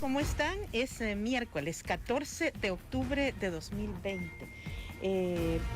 ¿Cómo están? Es miércoles 14 de octubre de 2020.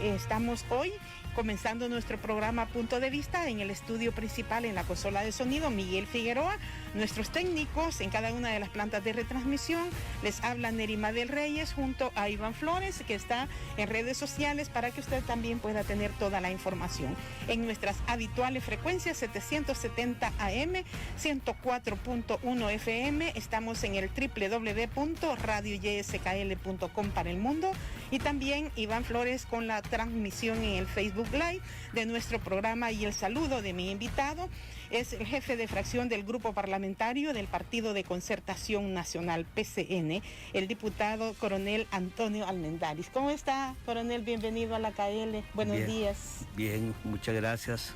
Estamos hoy comenzando nuestro programa Punto de Vista en el estudio principal en la consola de sonido Miguel Figueroa. Nuestros técnicos en cada una de las plantas de retransmisión. Les habla Nerima del Reyes junto a Iván Flores, que está en redes sociales para que usted también pueda tener toda la información. En nuestras habituales frecuencias 770 AM, 104.1 FM, estamos en el www.radioyskl.com para el mundo, y también Iván Flores con la transmisión en el Facebook Live de nuestro programa. Y el saludo de mi invitado es el jefe de fracción del Grupo Parlamentario del Partido de Concertación Nacional, PCN, el diputado coronel Antonio Almendaris. ¿Cómo está, coronel? Bienvenido a la KL. Buenos días. Bien, muchas gracias.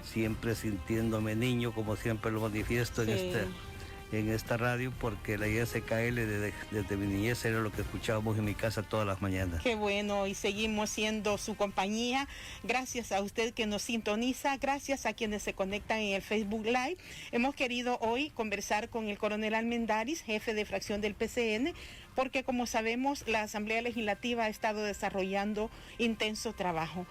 Siempre sintiéndome niño, como siempre lo manifiesto en esta radio, porque la ISKL desde mi niñez era lo que escuchábamos en mi casa todas las mañanas. Qué bueno, y seguimos siendo su compañía. Gracias a usted que nos sintoniza, gracias a quienes se conectan en el Facebook Live. Hemos querido hoy conversar con el coronel Almendaris, jefe de fracción del PCN, porque como sabemos la Asamblea Legislativa ha estado desarrollando intenso trabajo.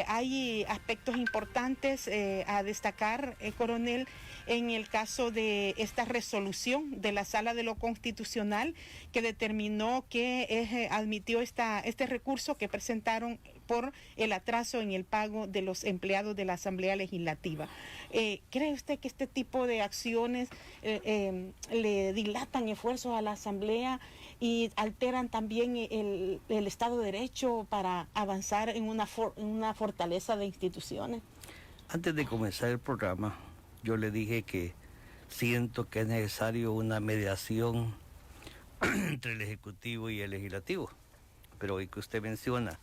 Hay aspectos importantes a destacar, coronel, en el caso de esta resolución de la Sala de lo Constitucional, que determinó que admitió este recurso que presentaron por el atraso en el pago de los empleados de la Asamblea Legislativa. ¿Cree usted que este tipo de acciones le dilatan esfuerzos a la Asamblea y alteran también el Estado de Derecho para avanzar en una fortaleza de instituciones? Antes de comenzar el programa, yo le dije que siento que es necesario una mediación entre el Ejecutivo y el Legislativo. Pero hoy que usted menciona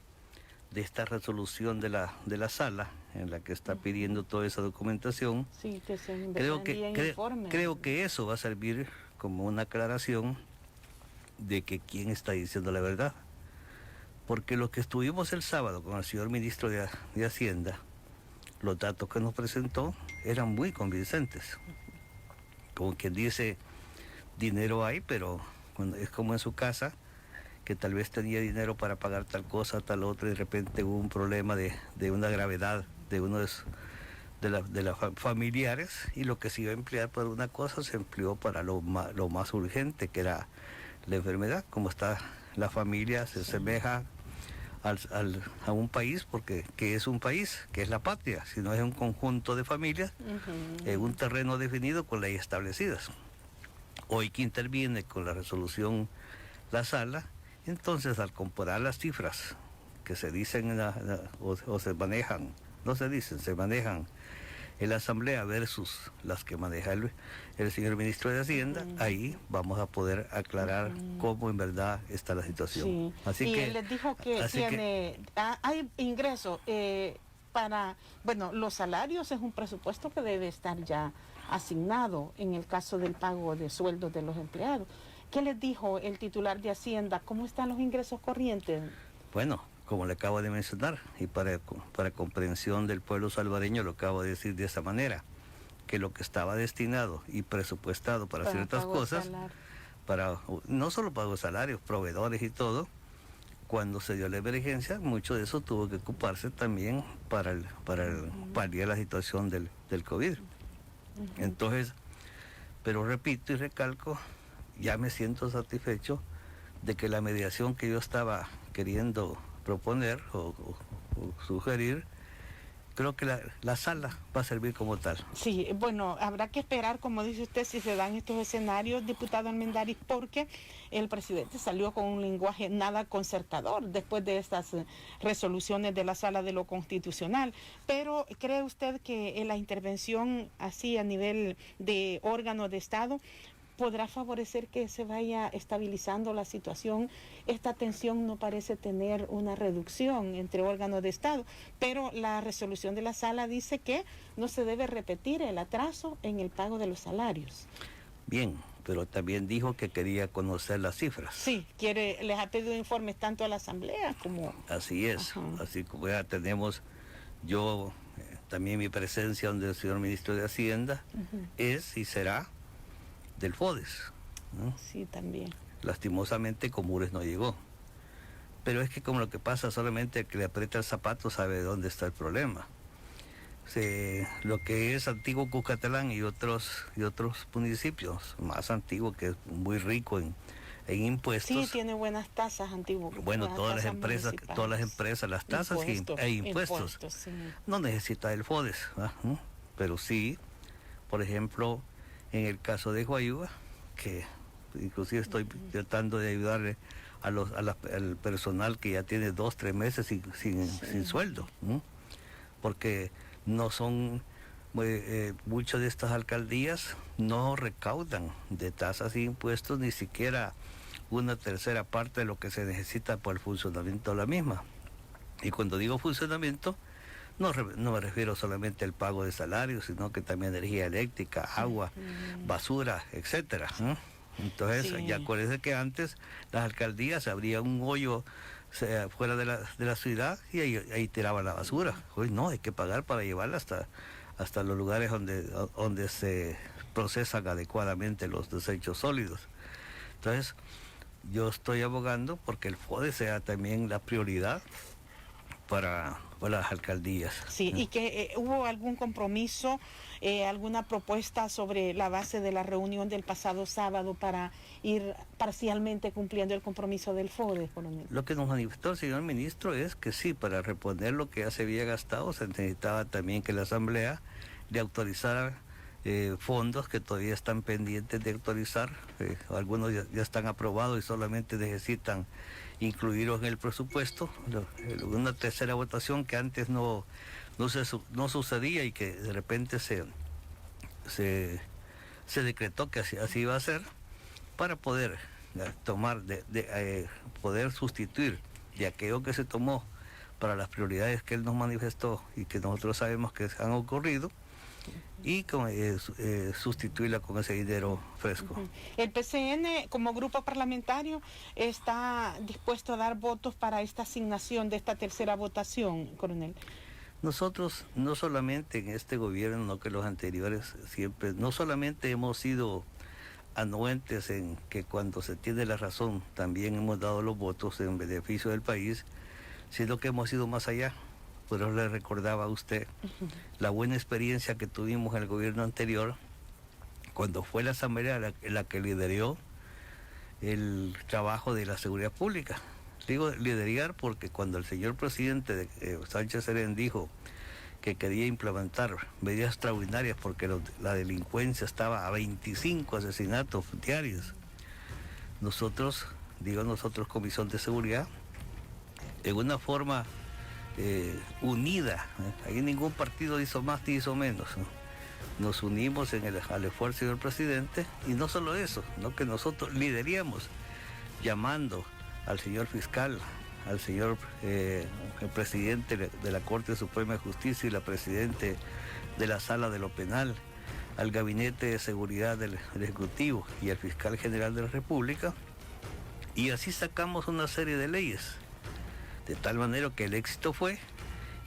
de esta resolución de la sala en la que está pidiendo toda esa documentación, sí, que se creo que eso va a servir como una aclaración de que quién está diciendo la verdad. Porque lo que estuvimos el sábado con el señor ministro de Hacienda, los datos que nos presentó eran muy convincentes. Como quien dice, dinero hay, pero es como en su casa, que tal vez tenía dinero para pagar tal cosa, tal otra, y de repente hubo un problema de una gravedad de uno de los familiares, y lo que se iba a emplear para una cosa se empleó para lo más urgente, que era la enfermedad. Como está la familia, se asemeja a un país, porque ¿qué es un país? ¿Qué es la patria? Si no es un conjunto de familias, en un terreno definido con leyes establecidas. Hoy que interviene con la resolución la sala, entonces al comparar las cifras que se dicen o se manejan, no se dicen, se manejan en la Asamblea versus las que maneja el señor ministro de Hacienda, ahí vamos a poder aclarar cómo en verdad está la situación. Sí. Y él les dijo que hay ingresos para, los salarios es un presupuesto que debe estar ya asignado en el caso del pago de sueldos de los empleados. ¿Qué les dijo el titular de Hacienda? ¿Cómo están los ingresos corrientes? Bueno, como le acabo de mencionar, y para comprensión del pueblo salvadoreño lo acabo de decir de esa manera, que lo que estaba destinado y presupuestado para ciertas cosas, para no solo pago de salarios, proveedores y todo, cuando se dio la emergencia, mucho de eso tuvo que ocuparse también para paliar la situación del COVID. Entonces, pero repito y recalco, ya me siento satisfecho de que la mediación que yo estaba queriendo proponer o sugerir, creo que la sala va a servir como tal. Sí, bueno, habrá que esperar, como dice usted, si se dan estos escenarios, diputado Almendaris, porque el presidente salió con un lenguaje nada concertador después de estas resoluciones de la Sala de lo Constitucional. Pero ¿cree usted que la intervención así a nivel de órgano de Estado podrá favorecer que se vaya estabilizando la situación? Esta tensión no parece tener una reducción entre órganos de Estado, pero la resolución de la sala dice que no se debe repetir el atraso en el pago de los salarios. Bien, pero también dijo que quería conocer las cifras. Sí, les ha pedido informes tanto a la Asamblea como... Así es, así como ya tenemos también mi presencia donde el señor ministro de Hacienda es y será del FODES. ¿no? Sí, también. Lastimosamente Comures no llegó. Pero es que como lo que pasa, solamente el que le aprieta el zapato sabe dónde está el problema. Lo que es antiguo Cuscatlán y otros municipios más antiguos, que es muy rico en impuestos. Sí, tiene buenas tasas antiguo. Bueno, todas las empresas, las tasas e impuestos. Sí. No necesita el FODES, ¿verdad? Pero sí, por ejemplo, en el caso de Huayuba, que inclusive estoy tratando de ayudarle al personal que ya tiene 2-3 meses sin sueldo, porque no son, muchas de estas alcaldías no recaudan de tasas e impuestos ni siquiera una tercera parte de lo que se necesita para el funcionamiento de la misma. Y cuando digo funcionamiento, no me refiero solamente al pago de salarios, sino que también energía eléctrica, agua, basura, etcétera. Entonces, ya acuérdense que antes las alcaldías abrían un hoyo fuera de la ciudad y ahí tiraban la basura. Hoy no, hay que pagar para llevarla hasta los lugares donde se procesan adecuadamente los desechos sólidos. Entonces, yo estoy abogando porque el FODE sea también la prioridad para las alcaldías. Sí, y que hubo algún compromiso, alguna propuesta sobre la base de la reunión del pasado sábado para ir parcialmente cumpliendo el compromiso del FODE, coronel. Lo que nos manifestó el señor ministro es que sí, para reponer lo que ya se había gastado, se necesitaba también que la Asamblea le autorizara fondos que todavía están pendientes de autorizar. Algunos ya están aprobados y solamente necesitan incluirlos en el presupuesto. Una tercera votación que antes no sucedía y que de repente se decretó que así iba a ser, para poder poder sustituir de aquello que se tomó para las prioridades que él nos manifestó y que nosotros sabemos que han ocurrido, y sustituirla con ese dinero fresco. El PCN como grupo parlamentario está dispuesto a dar votos para esta asignación de esta tercera votación, coronel. Nosotros, no solamente en este gobierno, sino que los anteriores, siempre, no solamente hemos sido anuentes en que cuando se tiene la razón también hemos dado los votos en beneficio del país, sino que hemos ido más allá. Pero le recordaba a usted la buena experiencia que tuvimos en el gobierno anterior, cuando fue la Asamblea la que lideró el trabajo de la seguridad pública. Digo liderar porque cuando el señor presidente Sánchez Serén dijo que quería implementar medidas extraordinarias porque la delincuencia estaba a 25 asesinatos diarios, nosotros, Comisión de Seguridad, en una forma unida, ahí ningún partido hizo más ni hizo menos, nos unimos al esfuerzo del presidente, y no solo eso, no que nosotros lideramos llamando al señor fiscal, al señor el presidente de la Corte Suprema de Justicia y la presidente de la Sala de lo Penal, al Gabinete de Seguridad del Ejecutivo y al Fiscal General de la República, y así sacamos una serie de leyes. De tal manera que el éxito fue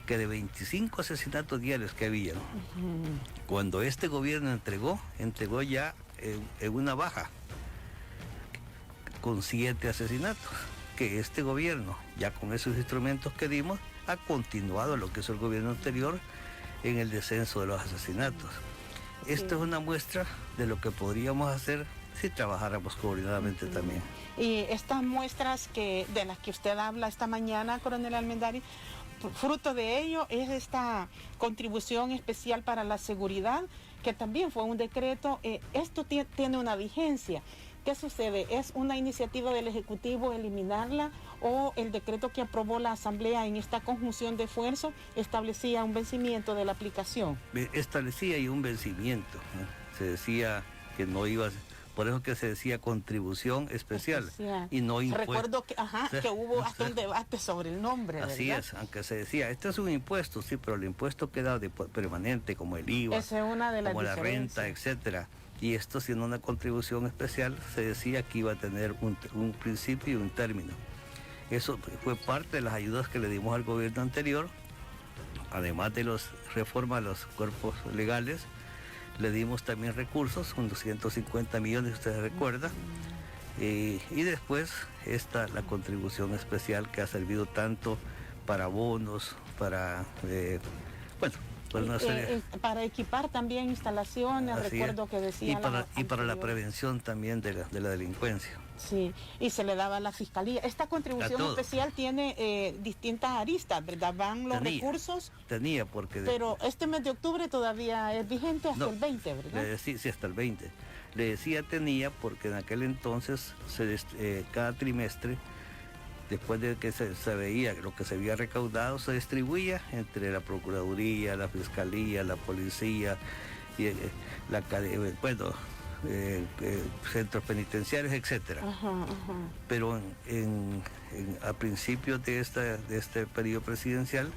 que de 25 asesinatos diarios que había, cuando este gobierno entregó ya en una baja, con 7 asesinatos, que este gobierno, ya con esos instrumentos que dimos, ha continuado lo que hizo el gobierno anterior en el descenso de los asesinatos. Sí. Esto es una muestra de lo que podríamos hacer si trabajáramos coordinadamente también. Y estas muestras de las que usted habla esta mañana, coronel Almendaris, fruto de ello es esta contribución especial para la seguridad, que también fue un decreto. Esto tiene una vigencia. ¿Qué sucede? ¿Es una iniciativa del Ejecutivo eliminarla, o el decreto que aprobó la Asamblea en esta conjunción de esfuerzos establecía un vencimiento de la aplicación? Establecía ahí un vencimiento, ¿no? Se decía que no iba a... Por eso que se decía contribución especial y no impuesto. Recuerdo que hubo hasta un debate sobre el nombre, ¿verdad? Así es, aunque se decía, este es un impuesto, sí, pero el impuesto queda permanente, como el IVA, esa es una de las como la renta, etcétera. Y esto, siendo una contribución especial, se decía que iba a tener un principio y un término. Eso fue parte de las ayudas que le dimos al gobierno anterior, además de las reformas a los cuerpos legales. Le dimos también recursos, unos 150 millones, usted recuerda. Y después la contribución especial que ha servido tanto para bonos, para, para equipar también instalaciones, recuerdo que decía. Y para la prevención también de la delincuencia. Sí, y se le daba a la fiscalía. Esta contribución especial tiene distintas aristas, ¿verdad? Van los recursos. Pero este mes de octubre todavía es vigente hasta el 20, ¿verdad? Sí, hasta el 20. Le decía tenía porque en aquel entonces cada trimestre, después de que se veía lo que se había recaudado, se distribuía entre la Procuraduría, la Fiscalía, la Policía, y centros penitenciarios, etcétera. Pero a principios de este periodo presidencial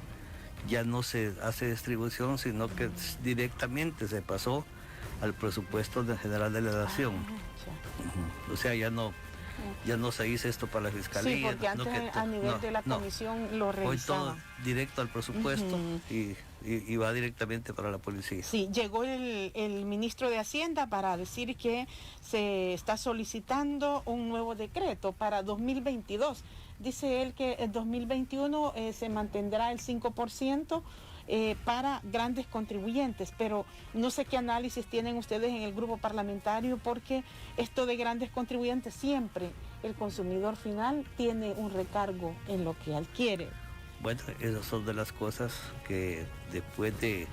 ya no se hace distribución, sino que directamente se pasó al presupuesto general de la Nación. O sea, ya no se hizo esto para la Fiscalía. Sí, porque antes a nivel de la comisión lo revisaba. Hoy todo directo al presupuesto y va directamente para la policía. Sí, llegó el ministro de Hacienda para decir que se está solicitando un nuevo decreto para 2022. Dice él que en 2021 se mantendrá el 5%. Para grandes contribuyentes, pero no sé qué análisis tienen ustedes en el grupo parlamentario, porque esto de grandes contribuyentes siempre el consumidor final tiene un recargo en lo que adquiere. Bueno, esas son de las cosas que después de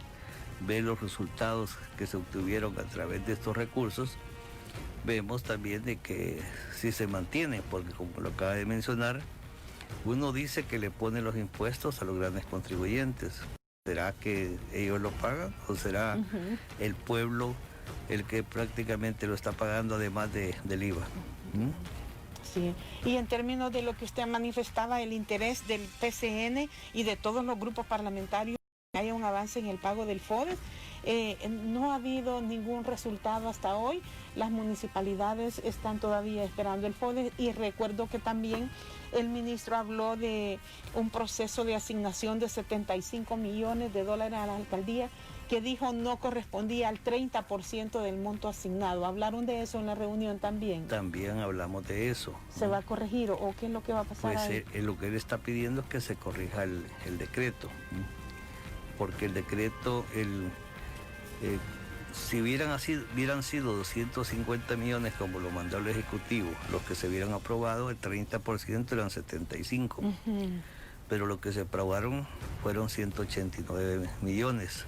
ver los resultados que se obtuvieron a través de estos recursos, vemos también de que si se mantiene, porque como lo acaba de mencionar, uno dice que le pone los impuestos a los grandes contribuyentes. ¿Será que ellos lo pagan o será el pueblo el que prácticamente lo está pagando además del IVA? Sí, y en términos de lo que usted manifestaba, el interés del PCN y de todos los grupos parlamentarios, que haya un avance en el pago del FODES, no ha habido ningún resultado hasta hoy. Las municipalidades están todavía esperando el FODES y recuerdo que también el ministro habló de un proceso de asignación de 75 millones de dólares a la alcaldía que dijo no correspondía al 30% del monto asignado. ¿Hablaron de eso en la reunión también? También hablamos de eso. ¿Se va a corregir o qué es lo que va a pasar ahí? Lo que él está pidiendo es que se corrija el decreto, porque el decreto, si hubieran sido 250 millones como lo mandó el Ejecutivo, los que se hubieran aprobado, el 30% eran 75. Pero lo que se aprobaron fueron 189 millones.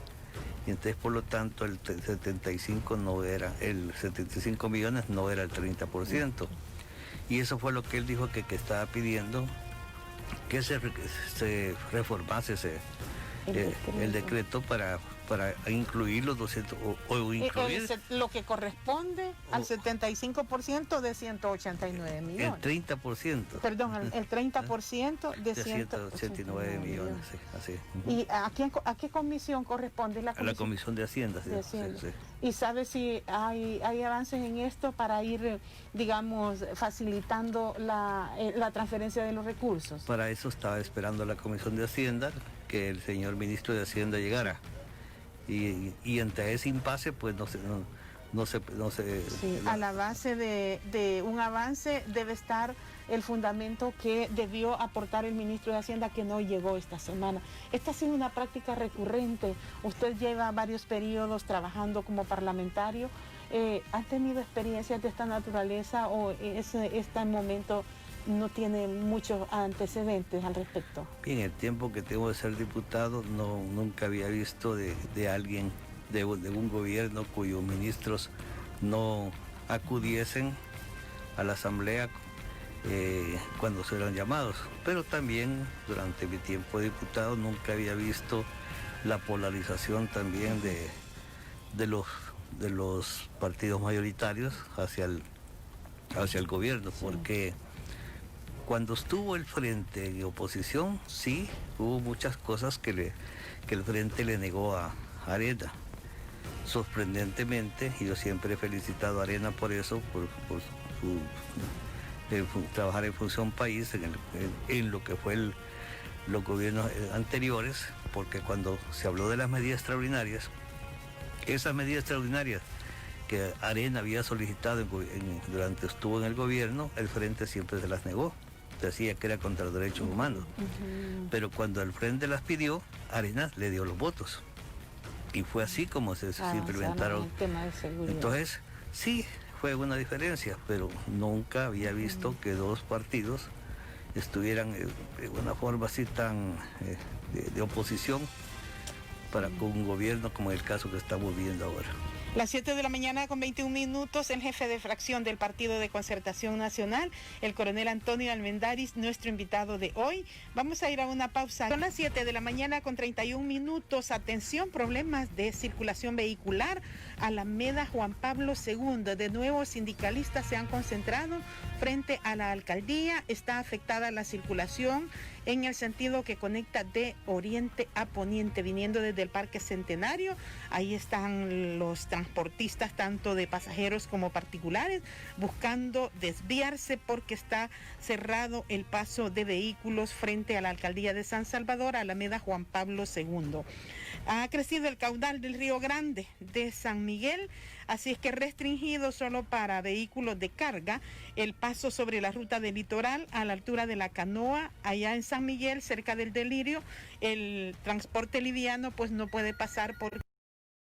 Y entonces, por lo tanto, el 75 millones no era el 30%. Y eso fue lo que él dijo que estaba pidiendo, que se reformase el decreto para incluir los 200 o incluir lo que corresponde al 75% de 189 millones. El 30%. Perdón, el 30% de 189 millones, sí, así. ¿Y a qué comisión corresponde? A la Comisión de Hacienda, sí. Sí. ¿Y sabe si hay avances en esto para ir, digamos, facilitando la transferencia de los recursos? Para eso estaba esperando la Comisión de Hacienda que el señor ministro de Hacienda llegara. Y ante ese impasse, pues no se sí, a la base de un avance debe estar el fundamento que debió aportar el ministro de Hacienda, que no llegó esta semana. Esta ha sido una práctica recurrente. Usted lleva varios periodos trabajando como parlamentario. ¿Han tenido experiencias de esta naturaleza o este momento no tiene muchos antecedentes al respecto? Bien, el tiempo que tengo de ser diputado nunca había visto de alguien, de un gobierno cuyos ministros no acudiesen a la asamblea cuando serán llamados. Pero también durante mi tiempo de diputado nunca había visto la polarización también de los partidos mayoritarios hacia el gobierno, porque cuando estuvo el Frente en oposición, sí, hubo muchas cosas que el Frente le negó a Arena. Sorprendentemente, y yo siempre he felicitado a Arena por eso, por trabajar en Función País, en lo que fue los gobiernos anteriores, porque cuando se habló de las medidas extraordinarias, Esas medidas extraordinarias que Arena había solicitado durante estuvo en el gobierno, el Frente siempre se las negó. Decía que era contra los derechos humanos. Pero cuando el Frente las pidió, Arena le dio los votos. Y fue así como se implementaron. El tema de seguridad. Entonces, sí, fue una diferencia, pero nunca había visto que dos partidos estuvieran de una forma así tan de oposición para con un gobierno como el caso que estamos viendo ahora. Las 7 de la mañana con 21 minutos, el jefe de fracción del Partido de Concertación Nacional, el coronel Antonio Almendaris, nuestro invitado de hoy. Vamos a ir a una pausa. Son las 7 de la mañana con 31 minutos. Atención, problemas de circulación vehicular. Alameda Juan Pablo II. De nuevo, sindicalistas se han concentrado frente a la alcaldía. Está afectada la circulación en el sentido que conecta de oriente a poniente, viniendo desde el Parque Centenario. Ahí están los transportistas, tanto de pasajeros como particulares, buscando desviarse porque está cerrado el paso de vehículos frente a la alcaldía de San Salvador, Alameda Juan Pablo II. Ha crecido el caudal del Río Grande de San Miguel, así es que restringido solo para vehículos de carga el paso sobre la ruta del litoral a la altura de la Canoa, allá en San Miguel, cerca del Delirio. El transporte liviano pues no puede pasar por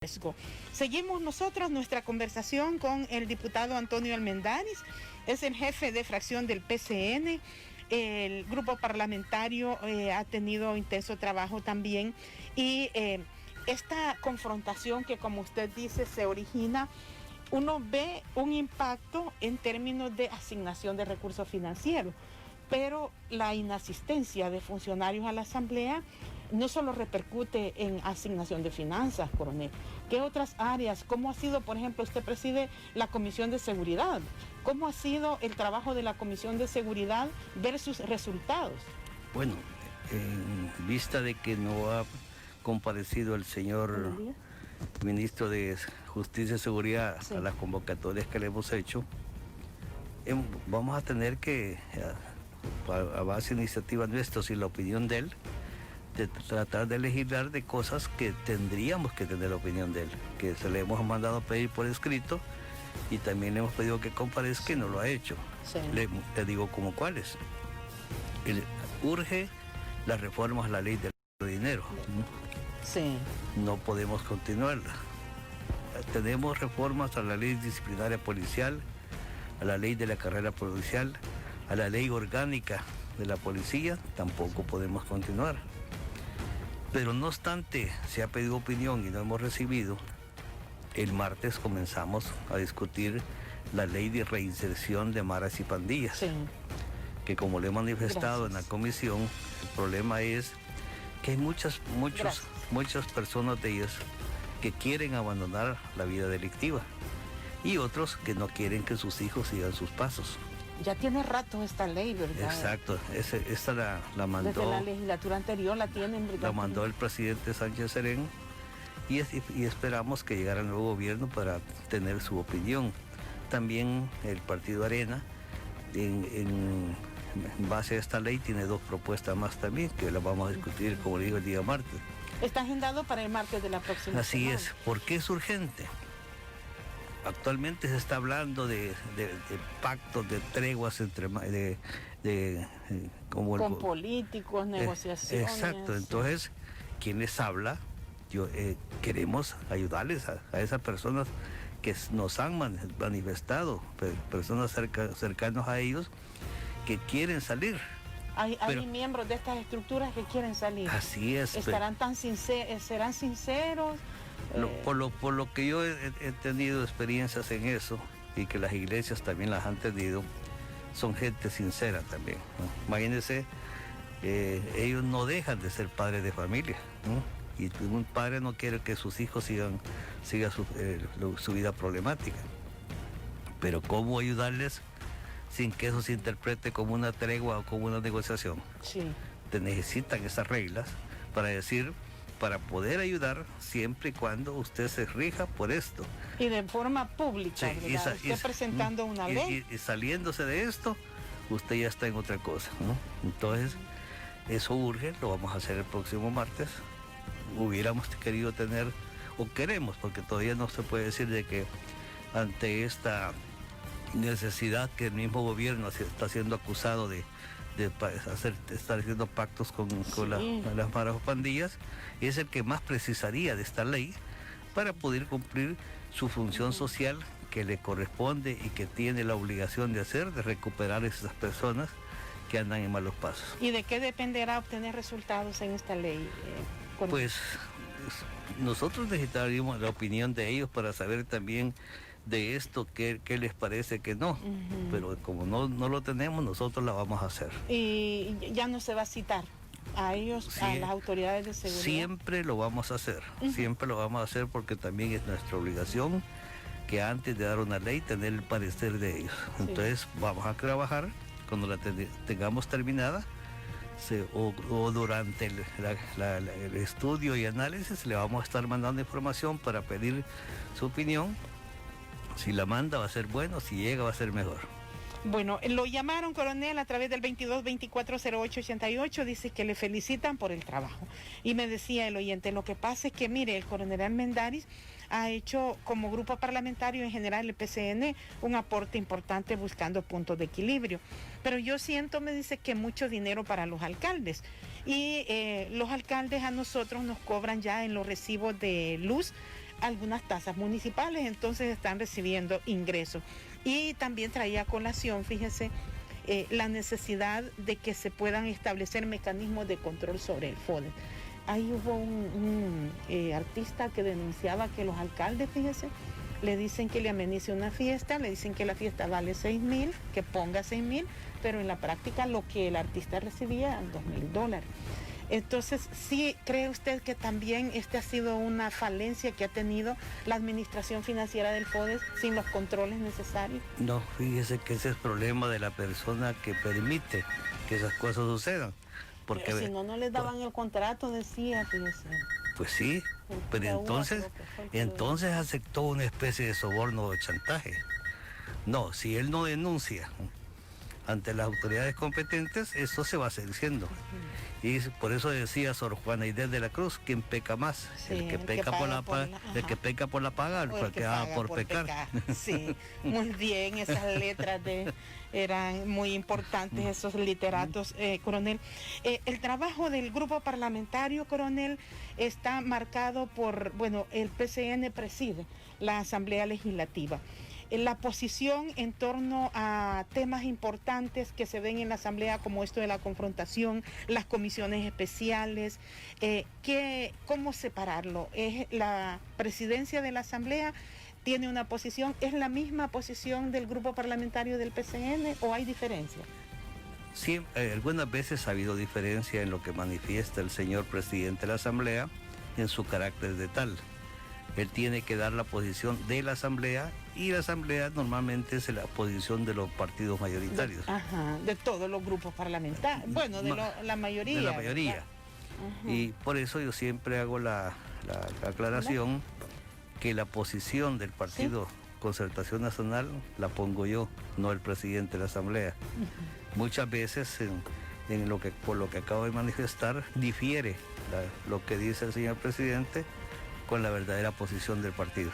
riesgo. Seguimos nosotros nuestra conversación con el diputado Antonio Almendaris, es el jefe de fracción del PCN. El grupo parlamentario ha tenido intenso trabajo también y esta confrontación que, como usted dice, se origina, uno ve un impacto en términos de asignación de recursos financieros, pero la inasistencia de funcionarios a la asamblea no solo repercute en asignación de finanzas, coronel. ¿Qué otras áreas? ¿Cómo ha sido, por ejemplo, usted preside la Comisión de Seguridad? ¿Cómo ha sido el trabajo de la Comisión de Seguridad versus resultados? Bueno, en vista de que no ha comparecido el señor ministro de Justicia y Seguridad a las convocatorias que le hemos hecho, vamos a tener que, a base de iniciativa nuestra y la opinión de él, de tratar de legislar de cosas que tendríamos que tener la opinión de él, que se le hemos mandado a pedir por escrito y también le hemos pedido que comparezca y no lo ha hecho. Sí. Le digo como cuáles. Urge las reformas a la ley del dinero. Sí. No podemos continuarla. Tenemos reformas a la ley disciplinaria policial, a la ley de la carrera policial, a la ley orgánica de la policía, tampoco podemos continuar. Pero no obstante, se ha pedido opinión y no hemos recibido. El martes comenzamos a discutir la ley de reinserción de maras y pandillas, sí, que como le he manifestado en la comisión, el problema es que hay muchas personas de ellas que quieren abandonar la vida delictiva y otros que no quieren que sus hijos sigan sus pasos. Ya tiene rato esta ley, ¿verdad? Exacto, esta la mandó... Desde la legislatura anterior la tienen, ¿verdad? La mandó el presidente Sánchez Serén y esperamos que llegara el nuevo gobierno para tener su opinión. También el Partido Arena, en base a esta ley, tiene dos propuestas más también, que las vamos a discutir, como le digo, el día martes. Está agendado para el martes de la próxima Así semana. es. ¿Por qué es urgente? Actualmente se está hablando de pactos, de treguas entre con políticos, negociaciones. Exacto. Entonces, ¿quién les habla? Queremos ayudarles a esas personas que nos han manifestado, personas cercanas a ellos que quieren salir. Hay miembros de estas estructuras que quieren salir. Así es. ¿Serán sinceros? Por lo que yo he tenido experiencias en eso y que las iglesias también las han tenido, son gente sincera también, ¿no? Imagínense, ellos no dejan de ser padres de familia, ¿no? Y un padre no quiere que sus hijos sigan su vida problemática. Pero ¿cómo ayudarles sin que eso se interprete como una tregua o como una negociación? Sí. Te necesitan esas reglas para poder ayudar siempre y cuando usted se rija por esto. Y de forma pública, sí, usted presentando una ley. Y saliéndose de esto, usted ya está en otra cosa, ¿no? Entonces, eso urge, lo vamos a hacer el próximo martes. Hubiéramos querido tener o queremos, porque todavía no se puede decir de que ante esta necesidad que el mismo gobierno está siendo acusado de estar haciendo pactos con las maras pandillas, es el que más precisaría de esta ley para poder cumplir su función social que le corresponde y que tiene la obligación de hacer, de recuperar a esas personas que andan en malos pasos. ¿Y de qué dependerá obtener resultados en esta ley? Pues nosotros necesitaríamos la opinión de ellos para saber también de esto qué les parece que no, pero como no lo tenemos, nosotros la vamos a hacer. ¿Y ya no se va a citar a ellos, sí, a las autoridades de seguridad? Siempre lo vamos a hacer, siempre lo vamos a hacer, porque también es nuestra obligación que antes de dar una ley tener el parecer de ellos. Sí. Entonces vamos a trabajar, cuando la tengamos terminada, o durante el estudio y análisis, le vamos a estar mandando información para pedir su opinión. Si la manda va a ser bueno, si llega va a ser mejor. Bueno, lo llamaron, coronel, a través del 22-24-08-88, dice que le felicitan por el trabajo. Y me decía el oyente, lo que pasa es que, mire, el coronel Armendáriz ha hecho como grupo parlamentario en general, el PCN, un aporte importante buscando puntos de equilibrio. Pero yo siento, me dice, que mucho dinero para los alcaldes. Y los alcaldes a nosotros nos cobran ya en los recibos de luz algunas tasas municipales, entonces están recibiendo ingresos. Y también traía a colación, fíjese, la necesidad de que se puedan establecer mecanismos de control sobre el FODES. Ahí hubo un artista que denunciaba que los alcaldes, fíjese, le dicen que le amenice una fiesta, le dicen que la fiesta vale 6,000, que ponga 6,000, pero en la práctica lo que el artista recibía eran $2,000. Entonces, ¿sí cree usted que también ha sido una falencia que ha tenido la administración financiera del FODES sin los controles necesarios? No, fíjese que ese es el problema de la persona que permite que esas cosas sucedan. Porque pero si no les daban el contrato, decía, fíjese. Pues sí, pero entonces aceptó una especie de soborno o de chantaje. No, si él no denuncia ante las autoridades competentes, eso se va a seguir siendo. Y por eso decía Sor Juana Inés de la Cruz, ¿quién peca más? Sí, el que peca por la paga, el que paga por pecar. Sí, muy bien, esas letras eran muy importantes, esos literatos, coronel. El trabajo del grupo parlamentario, coronel, está marcado por, bueno, el PCN preside la Asamblea Legislativa. La posición en torno a temas importantes que se ven en la Asamblea, como esto de la confrontación, las comisiones especiales, ¿cómo separarlo? ¿Es la presidencia de la Asamblea tiene una posición, es la misma posición del grupo parlamentario del PCN o hay diferencia? Sí, algunas veces ha habido diferencia en lo que manifiesta el señor presidente de la Asamblea en su carácter de tal. Él tiene que dar la posición de la Asamblea, y la Asamblea normalmente es la posición de los partidos mayoritarios. De todos los grupos parlamentarios. Bueno, la mayoría. De la mayoría. Y por eso yo siempre hago la aclaración que la posición del Partido Concertación Nacional la pongo yo, no el presidente de la Asamblea. Muchas veces por lo que acabo de manifestar, difiere lo que dice el señor presidente con la verdadera posición del partido.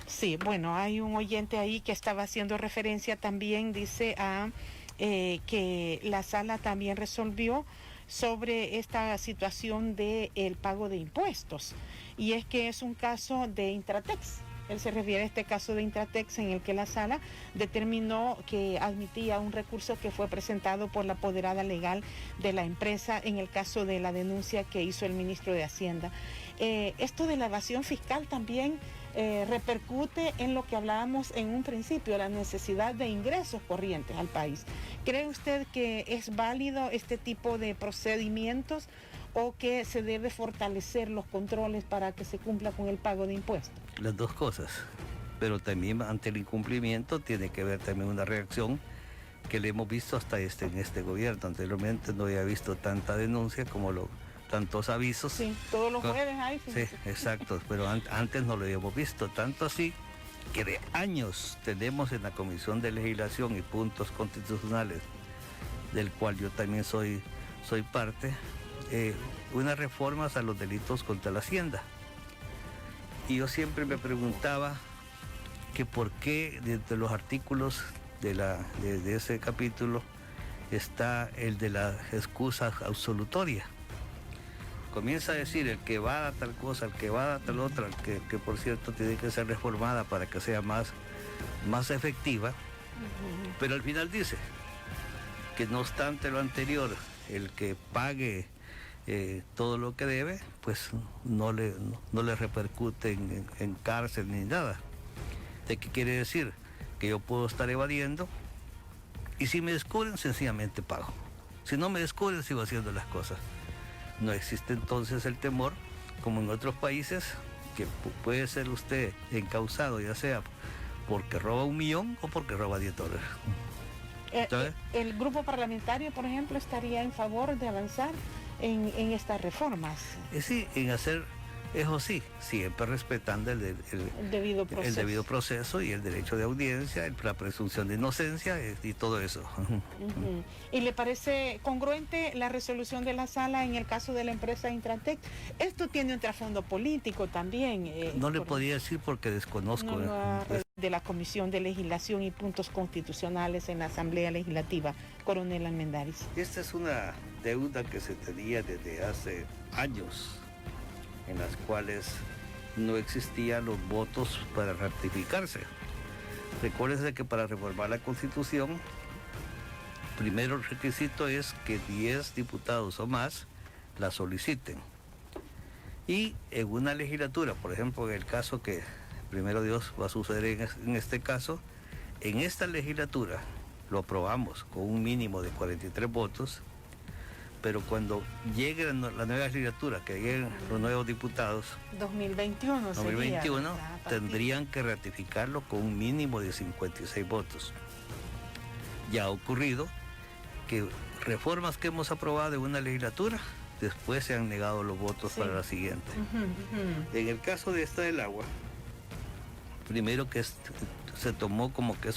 Sí, bueno, hay un oyente ahí que estaba haciendo referencia también, dice, a que la sala también resolvió sobre esta situación del pago de impuestos, y es que es un caso de Intratex. Él se refiere a este caso de Intratex en el que la sala determinó que admitía un recurso que fue presentado por la apoderada legal de la empresa en el caso de la denuncia que hizo el ministro de Hacienda. Esto de la evasión fiscal también repercute en lo que hablábamos en un principio, la necesidad de ingresos corrientes al país. ¿Cree usted que es válido este tipo de procedimientos o que se debe fortalecer los controles para que se cumpla con el pago de impuestos? Las dos cosas, pero también ante el incumplimiento tiene que haber también una reacción que le hemos visto hasta en este gobierno. Anteriormente no había visto tanta denuncia como tantos avisos. Sí, todos los jueves hay. Sí, exacto, pero antes no lo habíamos visto, tanto así que de años tenemos en la Comisión de Legislación y Puntos Constitucionales, del cual yo también soy parte, unas reformas a los delitos contra la hacienda. Y yo siempre me preguntaba que por qué de los artículos de ese capítulo está el de la excusa absolutoria. Comienza a decir el que va a tal cosa, el que va a tal otra, que por cierto tiene que ser reformada para que sea más efectiva, pero al final dice que no obstante lo anterior, el que pague todo lo que debe, pues no le repercute en cárcel ni nada. ¿De qué quiere decir? Que yo puedo estar evadiendo y si me descubren, sencillamente pago. Si no me descubren, sigo haciendo las cosas. No existe entonces el temor, como en otros países, que puede ser usted encausado, ya sea porque roba $1 millón o porque roba $10. ¿El grupo parlamentario, por ejemplo, estaría en favor de avanzar en estas reformas? Sí, en hacer, eso sí, siempre respetando el debido proceso y el derecho de audiencia, la presunción de inocencia y todo eso. ¿Y le parece congruente la resolución de la sala en el caso de la empresa Intrantec? Esto tiene un trasfondo político también. No le podría decir porque desconozco. De la Comisión de Legislación y Puntos Constitucionales en la Asamblea Legislativa, Coronel Almendaris. Esta es una deuda que se tenía desde hace años, en las cuales no existían los votos para ratificarse. Recuérdense que para reformar la Constitución, primero el requisito es que 10 diputados o más la soliciten. Y en una legislatura, por ejemplo, en el caso que primero Dios va a suceder en este caso, en esta legislatura lo aprobamos con un mínimo de 43 votos, pero cuando llegue la nueva legislatura, que lleguen los nuevos diputados, 2021 tendrían que ratificarlo con un mínimo de 56 votos. Ya ha ocurrido que reformas que hemos aprobado en una legislatura, después se han negado los votos para la siguiente. En el caso de esta del agua, primero que se tomó como que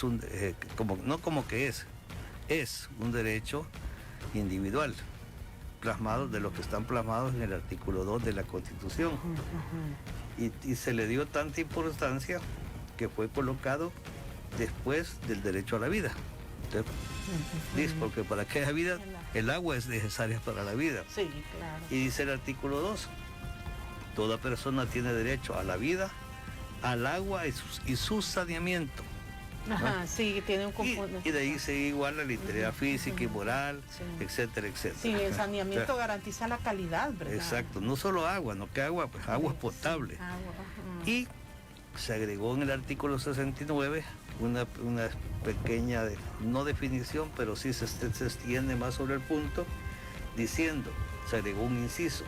es es un derecho individual, plasmado de los que están plasmados en el artículo 2 de la Constitución. Y se le dio tanta importancia que fue colocado después del derecho a la vida. Entonces, dice, porque para que haya vida, el agua es necesaria para la vida. Sí, claro. Y dice el artículo 2, toda persona tiene derecho a la vida, al agua y su saneamiento. Ajá, sí, tiene un componente. Y de ahí se igual la integridad física y moral, etcétera, etcétera. Sí, el saneamiento garantiza la calidad, ¿verdad? Exacto, no solo agua, no que agua, pues agua es potable. Sí, agua. Y se agregó en el artículo 69 una pequeña, no definición, pero sí se extiende más sobre el punto, diciendo, se agregó un inciso.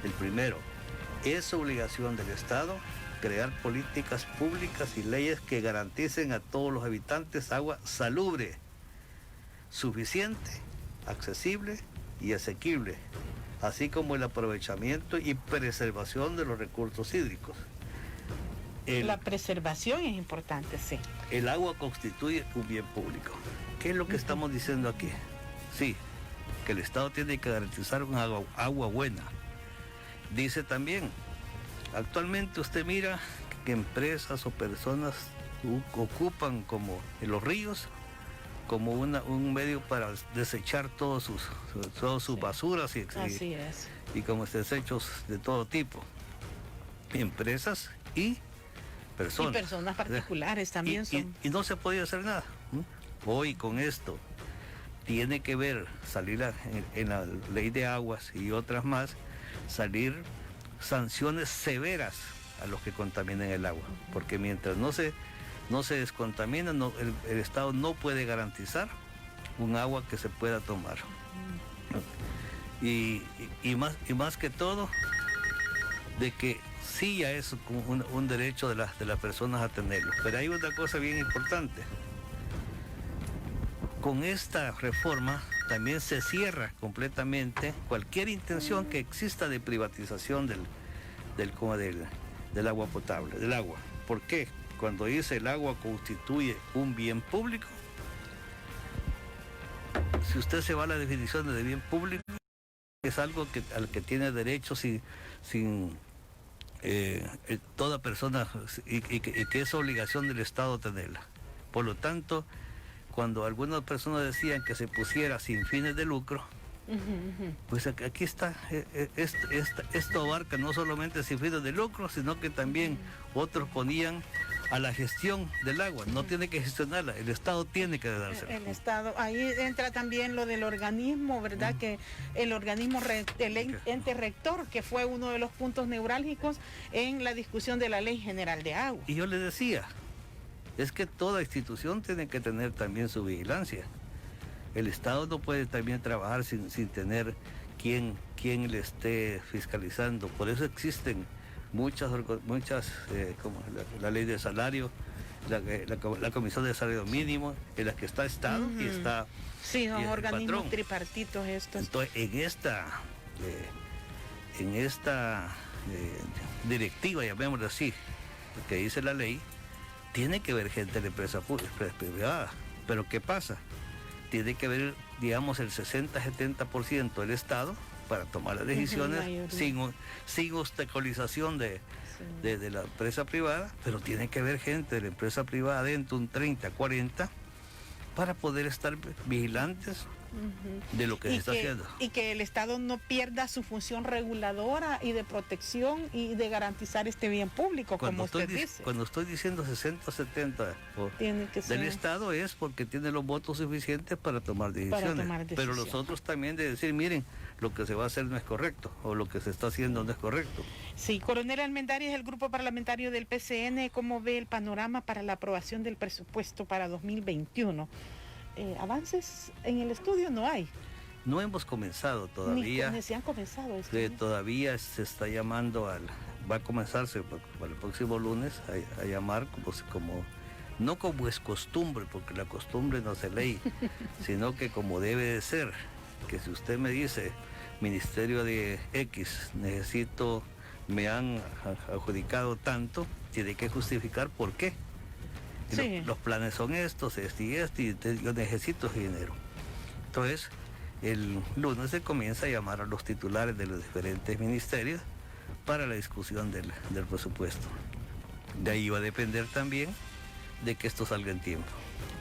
El primero, es obligación del Estado crear políticas públicas y leyes que garanticen a todos los habitantes agua salubre, suficiente, accesible y asequible, así como el aprovechamiento y preservación de los recursos hídricos. La preservación es importante, sí. El agua constituye un bien público. ¿Qué es lo que estamos diciendo aquí? Sí, que el Estado tiene que garantizar un agua buena. Dice también, actualmente usted mira que empresas o personas ocupan como en los ríos como un medio para desechar todas sus basuras y como desechos de todo tipo. Empresas y personas. Y personas particulares también son. Y no se podía hacer nada. Hoy con esto tiene que ver, salir en la ley de aguas y otras más, salir sanciones severas a los que contaminan el agua, porque mientras no se descontamina, el Estado no puede garantizar un agua que se pueda tomar. Y más que todo, de que sí ya es un derecho de las personas a tenerlo. Pero hay otra cosa bien importante. Con esta reforma también se cierra completamente cualquier intención que exista de privatización del agua potable, del agua. ¿Por qué? Cuando dice el agua constituye un bien público, si usted se va a la definición de bien público, Es algo al que tiene derecho sin toda persona y que es obligación del Estado tenerla. Por lo tanto, cuando algunas personas decían que se pusiera sin fines de lucro, pues aquí está, esto abarca no solamente sin fines de lucro, sino que también otros ponían a la gestión del agua, no tiene que gestionarla, el Estado tiene que dársela. El Estado, ahí entra también lo del organismo, ¿verdad? Que el organismo, el ente rector, que fue uno de los puntos neurálgicos en la discusión de la Ley General de Agua. Y yo le decía, es que toda institución tiene que tener también su vigilancia. El Estado no puede también trabajar sin tener quien le esté fiscalizando. Por eso existen muchas como la ley de salario, la comisión de salario mínimo, en la que está Estado y está sí, son organismos tripartitos estos. Entonces, en esta directiva, llamémoslo así, que dice la ley, tiene que haber gente de la empresa privada. Pero ¿qué pasa? Tiene que haber, digamos, el 60-70% del Estado para tomar las decisiones sin obstaculización de la empresa privada, pero tiene que haber gente de la empresa privada dentro, un 30-40, para poder estar vigilantes de lo que se está haciendo. Y que el Estado no pierda su función reguladora y de protección y de garantizar este bien público, como usted dice. Cuando estoy diciendo 60-70 del Estado es porque tiene los votos suficientes para tomar decisiones. Pero los otros también de decir, miren, lo que se va a hacer no es correcto, o lo que se está haciendo no es correcto. Sí, coronel Almendaris, el grupo parlamentario del PCN, ¿cómo ve el panorama para la aprobación del presupuesto para 2021? ¿Avances en el estudio no hay? No hemos comenzado todavía. Ni se han comenzado. Todavía se está llamando va a comenzarse para el próximo lunes a llamar no como es costumbre, porque la costumbre no se ley, sino que como debe de ser, que si usted me dice, Ministerio de X, me han adjudicado tanto, tiene que justificar por qué. Sí. Los planes son estos, y yo necesito ese dinero. Entonces, el lunes se comienza a llamar a los titulares de los diferentes ministerios para la discusión del presupuesto. De ahí va a depender también de que esto salga en tiempo.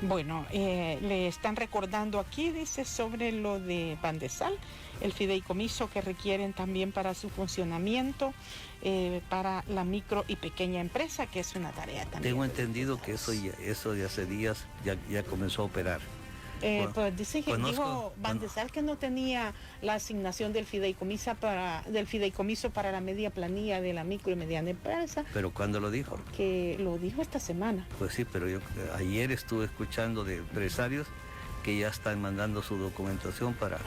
Bueno, le están recordando aquí, dice, sobre lo de Bandesal, el fideicomiso que requieren también para su funcionamiento, para la micro y pequeña empresa, que es una tarea también. Tengo entendido que eso de hace días ya comenzó a operar. Pues dice que dijo Bandesal que no tenía la asignación del fideicomiso para la media planilla de la micro y mediana empresa. ¿Pero cuándo lo dijo? Porque lo dijo esta semana. Pues sí, pero yo ayer estuve escuchando de empresarios que ya están mandando su documentación para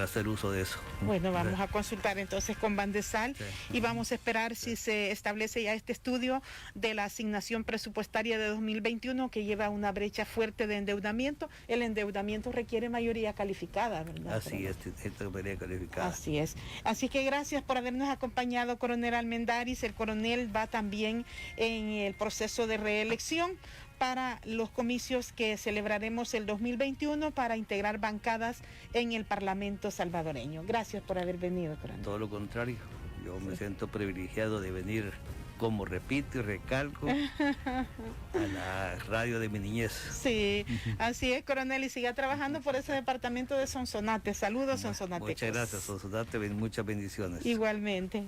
hacer uso de eso. Bueno, vamos a consultar entonces con Bandesal y vamos a esperar si se establece ya este estudio de la asignación presupuestaria de 2021 que lleva una brecha fuerte de endeudamiento. El endeudamiento requiere mayoría calificada, ¿verdad? Así es, esta mayoría calificada. Así es. Así que gracias por habernos acompañado, coronel Almendaris. El coronel va también en el proceso de reelección para los comicios que celebraremos el 2021 para integrar bancadas en el Parlamento salvadoreño. Gracias por haber venido, coronel. Todo lo contrario, yo me siento privilegiado de venir, como repito y recalco, a la radio de mi niñez. Sí, así es, coronel, y siga trabajando por ese departamento de Sonsonate. Saludos, Sonsonate. Muchas gracias, Sonsonate, muchas bendiciones. Igualmente.